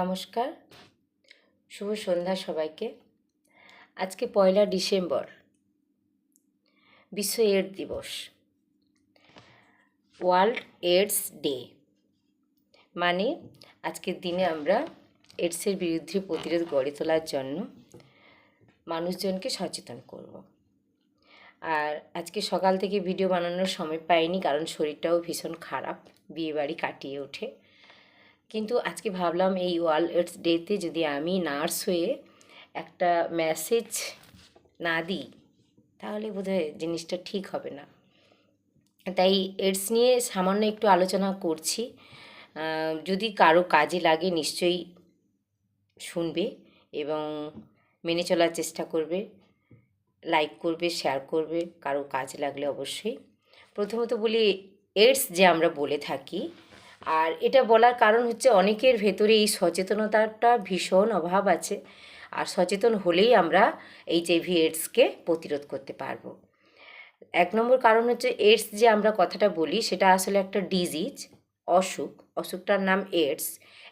নমস্কার, শুভ সন্ধ্যা সবাইকে। আজকে 1 ডিসেম্বর, বিশ্ব এইডস দিবস, ওয়ার্ল্ড এইডস ডে। মানে আজকের দিনে আমরা এইডসের বিরুদ্ধে প্রতিরোধ গড়ে তোলার জন্য মানুষজনকে সচেতন করব। আর আজকে সকাল থেকে ভিডিও বানানোর সময় পাইনি, কারণ শরীরটাও ভীষণ খারাপ, বিয়েবাড়ি কাটিয়ে ওঠে। কিন্তু আজকে ভাবলাম এই ওয়ার্ল্ড এইডস ডেতে যদি আমি নার্স হয়ে একটা মেসেজ না দিই তাহলে বোধহয় জিনিসটা ঠিক হবে না। তাই এইডস নিয়ে সামান্য একটু আলোচনা করছি। যদি কারো কাজে লাগে নিশ্চয়ই শুনবে এবং মেনে চলার চেষ্টা করবে, লাইক করবে, শেয়ার করবে, কারো কাজে লাগলে অবশ্যই। প্রথমত বলি, এইডস যে আমরা বলে থাকি, আর এটা বলার কারণ হচ্ছে অনেকের ভেতরে এই সচেতনতাটা ভীষণ অভাব আছে। আর সচেতন হলেই আমরা এইচআইভি এইডসকে প্রতিরোধ করতে পারবো। 1 নম্বর কারণ হচ্ছে এইডস যে আমরা কথাটা বলি সেটা আসলে একটা ডিজিজ, অসুখটার নাম এইডস,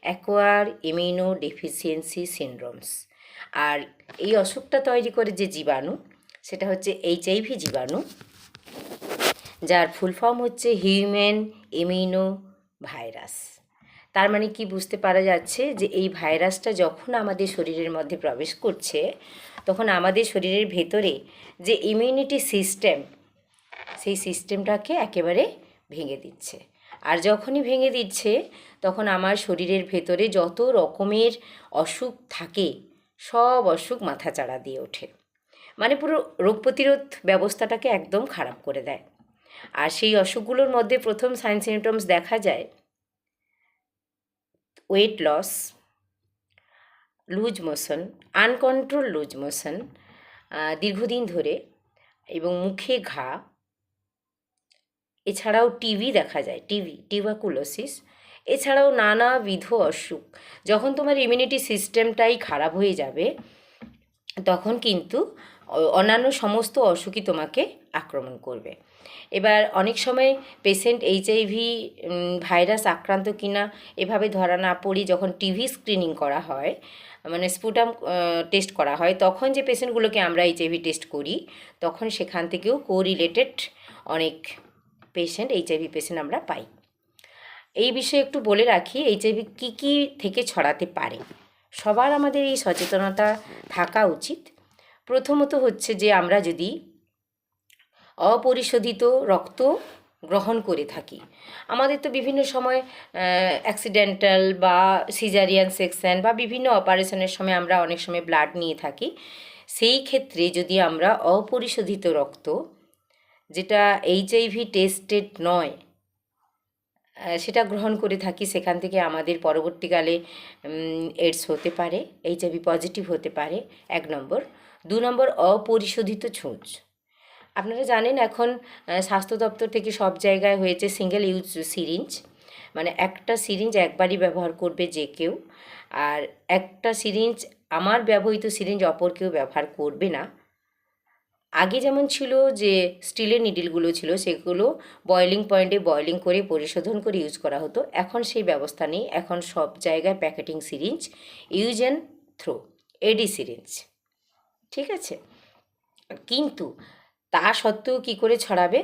অ্যাকোয়ার ইমিউনো ডেফিসিয়েন্সি সিনড্রোমস। আর এই অসুখটা তৈরি করে যে জীবাণু, সেটা হচ্ছে এইচআইভি জীবাণু, যার ফুল ফর্ম হচ্ছে হিউম্যান ইমিউনো ভাইরাস। তার মানে কি বুঝতে পারা যাচ্ছে যে এই ভাইরাসটা যখন আমাদের শরীরের মধ্যে প্রবেশ করছে তখন আমাদের শরীরের ভেতরে যে ইমিউনিটি সিস্টেম, সেই সিস্টেমটাকে একেবারে ভেঙে দিচ্ছে। আর যখনই ভেঙে দিচ্ছে তখন আমার শরীরের ভেতরে যত রকমের অসুখ থাকে সব অসুখ মাথাচাড়া দিয়ে ওঠে। মানে পুরো রোগ প্রতিরোধ ব্যবস্থাটাকে একদম খারাপ করে দেয়। আর সেই অসুখগুলোর মধ্যে প্রথম সাইন সিমটমস দেখা যায় weight loss, loose motion, uncontrol loose motion দীর্ঘদিন ধরে, এবং মুখে ঘা। এছাড়াও টিবি দেখা যায়, টিউবারকুলোসিস। এছাড়াও নানাবিধ অসুখ। যখন তোমার ইমিউনিটি সিস্টেমটাই খারাপ হয়ে যাবে তখন কিন্তু অন্যান্য সমস্ত অসুখই তোমাকে আক্রমণ করবে। এবার অনেক সময় পেশেন্ট এইচআইভি ভাইরাস আক্রান্ত কিনা এভাবে ধরা না পড়ি যখন টিভি স্ক্রিনিং করা হয়, মানে স্পুটাম টেস্ট করা হয়, তখন যে পেশেন্টগুলোকে আমরা এইচআইভি টেস্ট করি তখন সেখান থেকেও কোরিলেটেড অনেক এইচআইভি পেশেন্ট আমরা পাই। এই বিষয়ে একটু বলে রাখি, এইচআইভি কী থেকে ছড়াতে পারে। সবার আমাদের এই সচেতনতা থাকা উচিত। প্রথমত হচ্ছে যে আমরা যদি অপরিশোধিত রক্ত গ্রহণ করে থাকি, আমাদের তো বিভিন্ন সময় অ্যাক্সিডেন্টাল বা সিজারিয়ান সেকশন বা বিভিন্ন অপারেশনের সময় আমরা অনেক সময় ব্লাড নিয়ে থাকি। সেই ক্ষেত্রে যদি আমরা অপরিশোধিত রক্ত, যেটা এইচআইভি টেস্টেড নয়, সেটা গ্রহণ করে থাকি, সেখান থেকে আমাদের পরবর্তীকালে এইডস হতে পারে, এইচআইভি পজিটিভ হতে পারে। 1 নম্বর। 2 নম্বর, অপরিশোধিত ছুঁচ। আপনারা জানেন এখন স্বাস্থ্য দপ্তর থেকে সব জায়গায় হয়েছে সিঙ্গেল ইউজ সিরিঞ্জ, মানে একটা সিরিঞ্জ একবারই ব্যবহার করবে যে কেউ, আর একটা সিরিঞ্জ, আমার ব্যবহৃত সিরিঞ্জ অপর কেউ ব্যবহার করবে না। আগে যেমন ছিল যে স্টিলের নিডলগুলো ছিল সেগুলো বয়লিং পয়েন্টে বয়লিং করে পরিশোধন করে ইউজ করা হতো, এখন সেই ব্যবস্থা নেই। এখন সব জায়গায় packeting syringe, use and throw, AD syringe, ঠিক আছে। কিন্তু তা সত্ত্বেও কী করে ছড়াবে?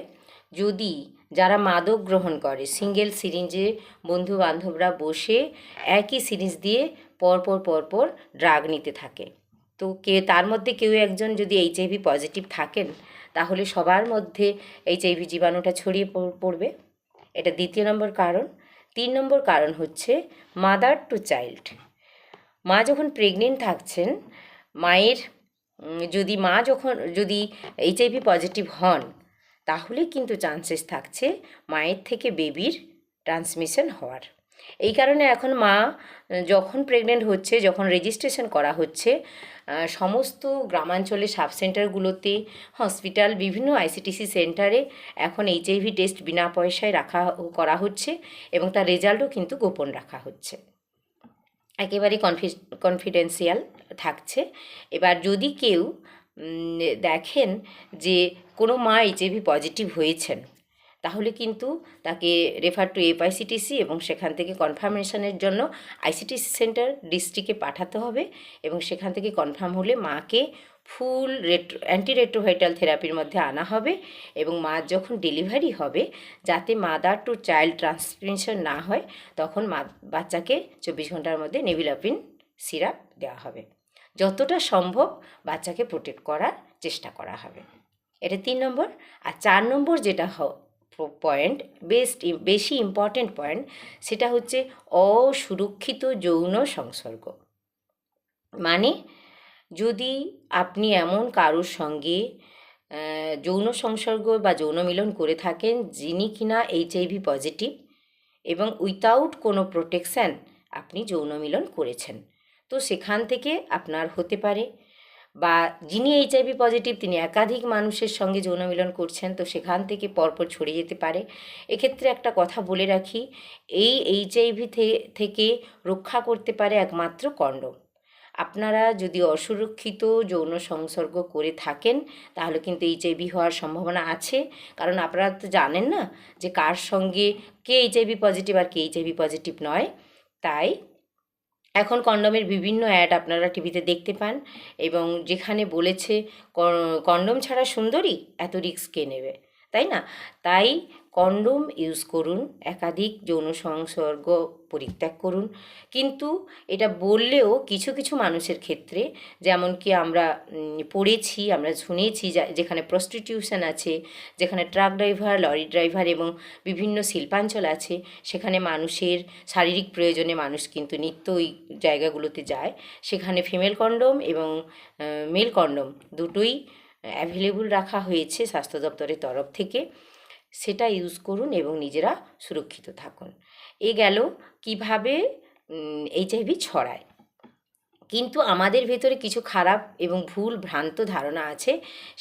যদি যারা মাদক গ্রহণ করে সিঙ্গেল সিরিঞ্জে বন্ধু বান্ধবরা বসে একই সিরিঞ্জ দিয়ে পরপর ড্রাগ নিতে থাকে, তো তার মধ্যে কেউ একজন যদি এইচআইভি পজিটিভ থাকেন তাহলে সবার মধ্যে এইচআইভি জীবাণুটা ছড়িয়ে পড়বে। এটা 2 নম্বর কারণ। 3 নম্বর কারণ হচ্ছে মাদার টু চাইল্ড। মা যখন প্রেগনেন্ট থাকছেন, মায়ের যদি এইচআইভি পজিটিভ হন তাহলে কিন্তু চান্সেস থাকছে মায়ের থেকে বেবির ট্রান্সমিশন হওয়ার। এই কারণে এখন মা যখন প্রেগনেন্ট হচ্ছে, যখন রেজিস্ট্রেশন করা হচ্ছে, সমস্ত গ্রামাঞ্চলে সাব সেন্টারগুলোতে, হসপিটাল, বিভিন্ন আইসিটিসি সেন্টারে এখন এইচআইভি টেস্ট বিনা পয়সায় করা হচ্ছে এবং তার রেজাল্টও কিন্তু গোপন রাখা হচ্ছে, একেবারে কনফিডেন্সিয়াল থাকছে। এবার যদি কেউ দেখেন যে কোনো মা এইচআইভি পজিটিভ হয়েছেন, তাহলে কিন্তু তাকে রেফার টু এফআইসিটিসি এবং সেখান থেকে কনফার্মেশনের জন্য আইসিটিসি সেন্টার ডিস্ট্রিক্টে পাঠাতে হবে এবং সেখান থেকে কনফার্ম হলে মাকে ফুল অ্যান্টিরেট্রোভাইটাল থেরাপির মধ্যে আনা হবে এবং মার যখন ডেলিভারি হবে, যাতে মাদার টু চাইল্ড ট্রান্সমিশন না হয়, তখন বাচ্চাকে 24 ঘন্টার মধ্যে নেভিলাপিন সিরাপ দেওয়া হবে। যতটা সম্ভব বাচ্চাকে প্রোটেক্ট করার চেষ্টা করা হবে। এটা 3 নম্বর। আর 4 নম্বর যেটা পয়েন্ট, বেশি ইম্পর্ট্যান্ট পয়েন্ট, সেটা হচ্ছে অসুরক্ষিত যৌন সংসর্গ। মানে যদি আপনি এমন কারোর সঙ্গে যৌন সংসর্গ বা যৌন মিলন করে থাকেন যিনি কিনা এইচআইভি পজিটিভ এবং উইথাউট কোনো প্রোটেকশান আপনি যৌন মিলন করেছেন, তো সেখান থেকে আপনার হতে পারে, বা যিনি এইচআইভি পজিটিভ তিনি একাধিক মানুষের সঙ্গে যৌন মিলন করছেন, তো সেখান থেকে পরপর ছড়িয়ে যেতে পারে। এক্ষেত্রে একটা কথা বলে রাখি, এই এইচআইভি থেকে রক্ষা করতে পারে একমাত্র কন্ডোম। আপনারা যদি অসুরক্ষিত যৌন সংসর্গ করে থাকেন তাহলে কিন্তু এইচআইভি হওয়ার সম্ভাবনা আছে, কারণ আপনারা তো জানেন না যে কার সঙ্গে কে এইচআইভি পজিটিভ আর কে এইচআইভি পজিটিভ নয়। তাই এখন কন্ডোমের বিভিন্ন অ্যাড আপনারা টিভিতে দেখতে পান এবং যেখানে বলেছে কন্ডোম ছাড়া সুন্দরী, এত রিস্ক কে নেবে, তাই না? তাই কন্ডোম ইউজ করুন, একাধিক যৌন সংসর্গ পরিত্যাগ করুন। কিন্তু এটা বললেও কিছু কিছু মানুষের ক্ষেত্রে, যেমন কি আমরা পড়েছি, আমরা শুনেছি, যেখানে প্রস্টিটিউশন আছে, যেখানে ট্রাক ড্রাইভার, লরি ড্রাইভার এবং বিভিন্ন শিল্পাঞ্চল আছে, সেখানে মানুষের শারীরিক প্রয়োজনে মানুষ কিন্তু নিত্য ওই জায়গাগুলোতে যায়। সেখানে ফিমেল কন্ডোম এবং মেল কন্ডোম দুটোই অ্যাভেলেবল রাখা হয়েছে স্বাস্থ্য দপ্তরের তরফ থেকে। সেটা ইউজ করুন এবং নিজেরা সুরক্ষিত থাকুন। এ গেল কিভাবে এইচআইভি ছড়ায়। কিন্তু আমাদের ভেতরে কিছু খারাপ এবং ভুল ভ্রান্ত ধারণা আছে,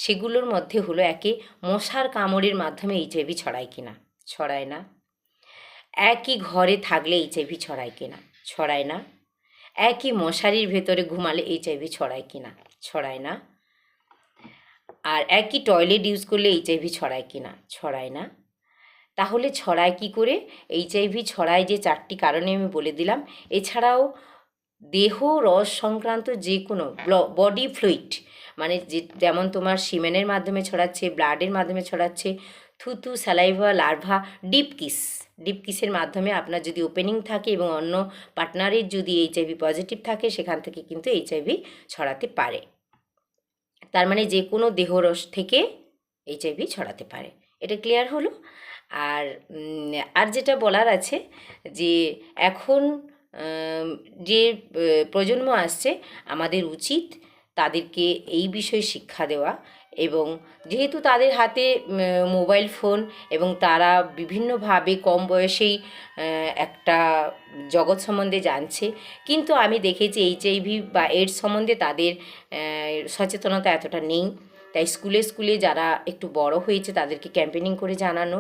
সেগুলোর মধ্যে হলো, একে মশার কামড়ের মাধ্যমে এইচআইভি ছড়ায় কিনা? ছড়ায় না। একই ঘরে থাকলে এইচআইভি ছড়ায় কিনা? ছড়ায় না। একই মশারির ভেতরে ঘুমালে এইচআইভি ছড়ায় কিনা? ছড়ায় না। আর একই টয়লেট ইউজ করলে এইচআইভি ছড়ায় কিনা? ছড়ায় না। তাহলে ছড়ায় কি করে? এইচআইভি ছড়ায় যে 4টি কারণে আমি বলে দিলাম। এছাড়াও দেহ রস সংক্রান্ত যে কোনো বডি ফ্লুইড, মানে যেমন তোমার সিমেনের মাধ্যমে ছড়াচ্ছে, ব্লাডের মাধ্যমে ছড়াচ্ছে, থুতু, স্যালাইভা, লার্ভা, ডিপ কিসের মাধ্যমে আপনার যদি ওপেনিং থাকে এবং অন্য পার্টনারের যদি এইচআইভি পজিটিভ থাকে, সেখান থেকে কিন্তু এইচআইভি ছড়াতে পারে। তার মানে যে কোনো দেহরস থেকে এইচআইভি ছড়াতে পারে। এটা ক্লিয়ার হলো? আর যেটা বলার আছে যে এখন যে প্রজন্ম আসছে, আমাদের উচিত তাদেরকে এই বিষয়ে শিক্ষা দেওয়া, এবং যেহেতু তাদের হাতে মোবাইল ফোন এবং তারা বিভিন্নভাবে কম বয়সেই একটা জগৎ সম্বন্ধে জানছে, কিন্তু আমি দেখেছি এইচআইভি বা এইডস সম্বন্ধে তাদের সচেতনতা এতটা নেই। তাই স্কুলে যারা একটু বড় হয়েছে তাদেরকে ক্যাম্পেনিং করে জানানো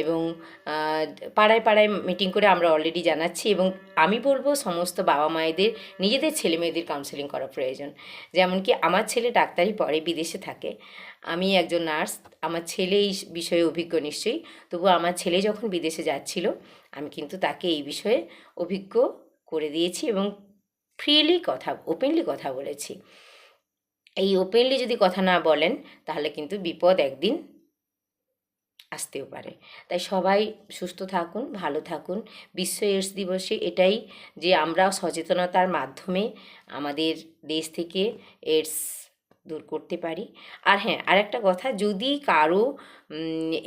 এবং পাড়ায় মিটিং করে আমরা অলরেডি জানাচ্ছি, এবং আমি বলবো সমস্ত বাবা মায়েদের নিজেদের ছেলে মেয়েদের কাউন্সেলিং করা প্রয়োজন। যেমন কি আমার ছেলে ডাক্তারি পড়ে, বিদেশে থাকে, আমি একজন নার্স, আমার ছেলে এই বিষয়ে অভিজ্ঞ নিশ্চয়ই, তবু আমার ছেলে যখন বিদেশে যাচ্ছিল আমি কিন্তু তাকে এই বিষয়ে অভিজ্ঞ করে দিয়েছি এবং ওপেনলি কথা বলেছি। এই ওপেনলি যদি কথা না বলেন তাহলে কিন্তু বিপদ একদিন আসতেও পারে। তাই সবাই সুস্থ থাকুন, ভালো থাকুন। বিশ্ব এইডস দিবসে এটাই যে আমরা সচেতনতার মাধ্যমে আমাদের দেশ থেকে এইডস দূর করতে পারি। আর হ্যাঁ, আরেকটা কথা, যদি কারো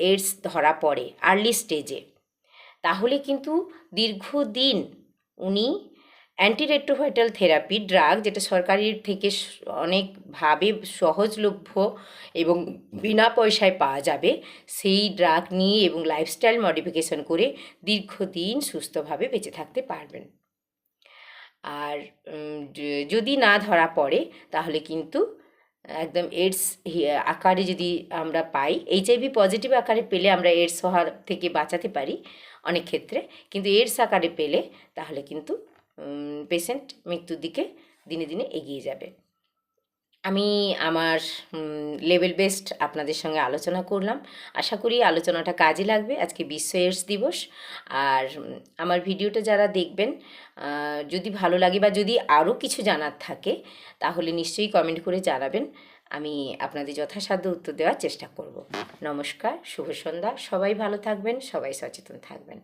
এইডস ধরা পড়ে আর্লি স্টেজে, তাহলে কিন্তু দীর্ঘদিন উনি অ্যান্টিরেট্রোভাইটাল থেরাপি ড্রাগ, যেটা সরকারির থেকে অনেকভাবে সহজলভ্য এবং বিনা পয়সায় পাওয়া যাবে, সেই ড্রাগ নিয়ে এবং লাইফস্টাইল মডিফিকেশন করে দীর্ঘদিন সুস্থভাবে বেঁচে থাকতে পারবেন। আর যদি না ধরা পড়ে তাহলে কিন্তু একদম এইডস আকারে যদি আমরা পাই, এইচআইভি পজিটিভ আকারে পেলে আমরা এইডস হওয়ার থেকে বাঁচাতে পারি অনেক ক্ষেত্রে, কিন্তু এইডস আকারে পেলে তাহলে কিন্তু পেশেন্ট মৃত্যুর দিকে দিনে দিনে এগিয়ে যাবে। আমি আমার লেভেল বেস্ট আপনাদের সঙ্গে আলোচনা করলাম। আশা করি আলোচনাটা কাজে লাগবে। আজকে বিশ্ব এইডস দিবস। আর আমার ভিডিওটা যারা দেখবেন, যদি ভালো লাগে বা যদি আরও কিছু জানার থাকে তাহলে নিশ্চয়ই কমেন্ট করে জানাবেন। আমি আপনাদের যথাসাধ্য উত্তর দেওয়ার চেষ্টা করব। নমস্কার, শুভ সন্ধ্যা। সবাই ভালো থাকবেন, সবাই সচেতন থাকবেন।